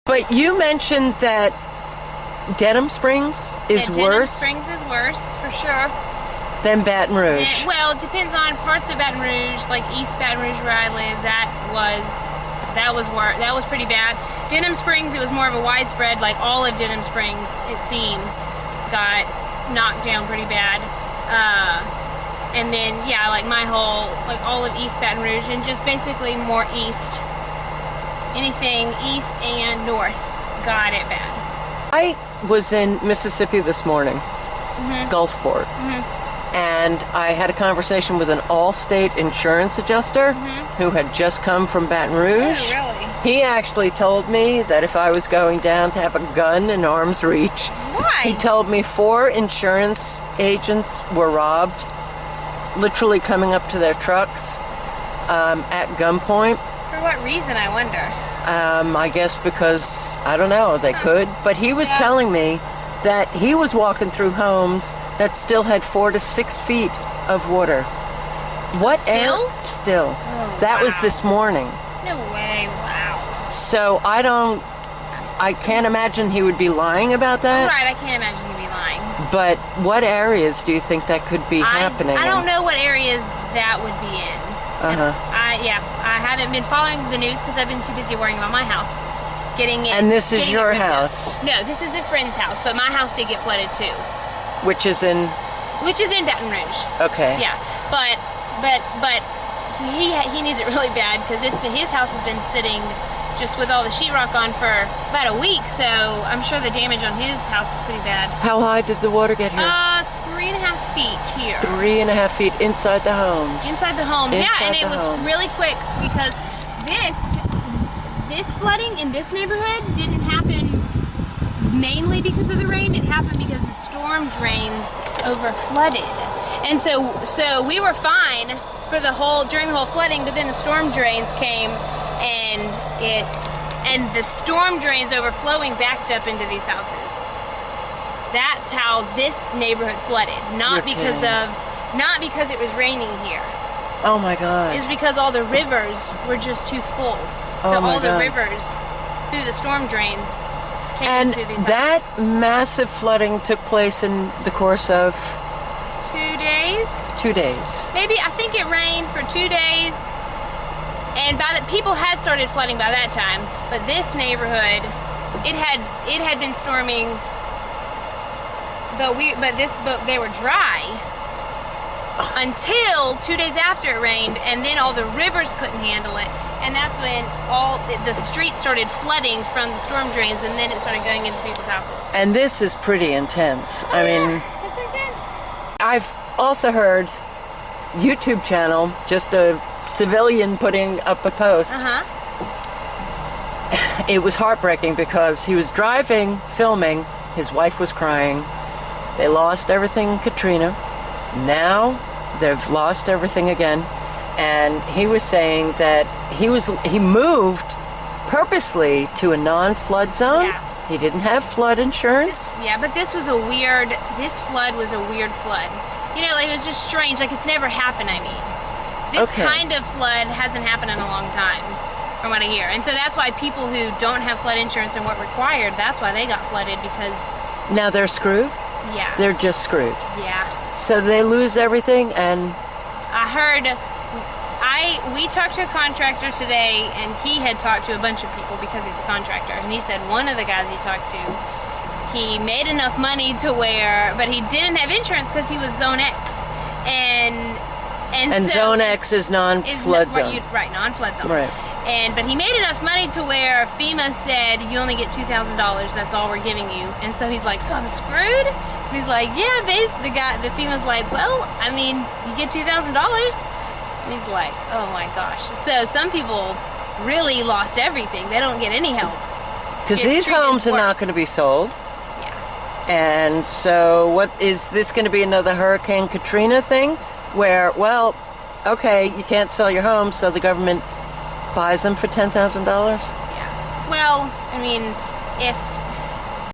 But you mentioned that Denham Springs is worse. Denham Springs is worse, for sure. Than Baton Rouge. Well, it depends on parts of Baton Rouge, like East Baton Rouge where I live. That was pretty bad. Denham Springs, it was more of a widespread, like all of Denham Springs, it seems, got knocked down pretty bad. And then, yeah, like all of East Baton Rouge, and just basically more east. Anything east and north got it bad. I was in Mississippi this morning, Gulfport, and I had a conversation with an Allstate insurance adjuster who had just come from Baton Rouge. Oh, really? He actually told me that if I was going down to have a gun in arm's reach, why? He told me 4 insurance agents were robbed, literally coming up to their trucks at gunpoint. For what reason, I wonder? I guess because, I don't know, they could. But he was telling me that he was walking through homes that still had 4 to 6 feet of water. What? Still? Still. Oh, that was this morning. No way, wow. So I can't imagine he would be lying about that. Right, I can't imagine he'd be lying. But what areas do you think that could be happening I don't in? know what areas that would be in. I haven't been following the news because I've been too busy worrying about my house. And this is your house? No, this is a friend's house, but my house did get flooded too. Which is in Baton Rouge. Okay. Yeah, but he needs it really bad because his house has been sitting just with all the sheetrock on for about a week, so I'm sure the damage on his house is pretty bad. How high did the water get here? 3.5 feet here. 3.5 feet inside the homes. Inside the homes, yeah, and it was really quick because this flooding in this neighborhood didn't happen mainly because of the rain. It happened because the storm drains over flooded, and so we were fine during the whole flooding, but then the storm drains came, and the storm drains overflowing backed up into these houses. That's how this neighborhood flooded, not because it was raining here. Oh my God. It's because all the rivers were just too full. So all the rivers through the storm drains came into these houses. That massive flooding took place in the course of 2 days. 2 days. Maybe, I think it rained for 2 days, and people had started flooding by that time. But this neighborhood, it had been storming. But they were dry until 2 days after it rained, and then all the rivers couldn't handle it, and that's when all the streets started flooding from the storm drains, and then it started going into people's houses. And this is pretty intense. I mean, it's intense. I've also heard YouTube channel, just a civilian putting up a post. It was heartbreaking because he was driving, filming, his wife was crying. They lost everything in Katrina. Now they've lost everything again. And he was saying that he moved purposely to a non-flood zone. Yeah. He didn't have flood insurance. But this flood was a weird flood. You know, like, it was just strange, like it's never happened, I mean. This kind of flood hasn't happened in a long time, from what I hear. And so that's why people who don't have flood insurance and what required, that's why they got flooded, because... Now they're screwed? Yeah. They're just screwed. Yeah. So they lose everything, and... I heard... We talked to a contractor today, and he had talked to a bunch of people because he's a contractor, and he said one of the guys he talked to, he made enough money to where... But he didn't have insurance because he was Zone X. And so Zone X is non-flood zone. Right, non-flood zone. Right. But he made enough money to where FEMA said, you only get $2,000, that's all we're giving you. And so he's like, so I'm screwed? And he's like, yeah, the FEMA's like, well, I mean, you get $2,000. And he's like, oh my gosh. So some people really lost everything. They don't get any help. Because these homes are not going to be sold. Yeah. And so what is this going to be, another Hurricane Katrina thing? Where, well, okay, you can't sell your home, so the government buys them for $10,000? Yeah. Well, I mean, if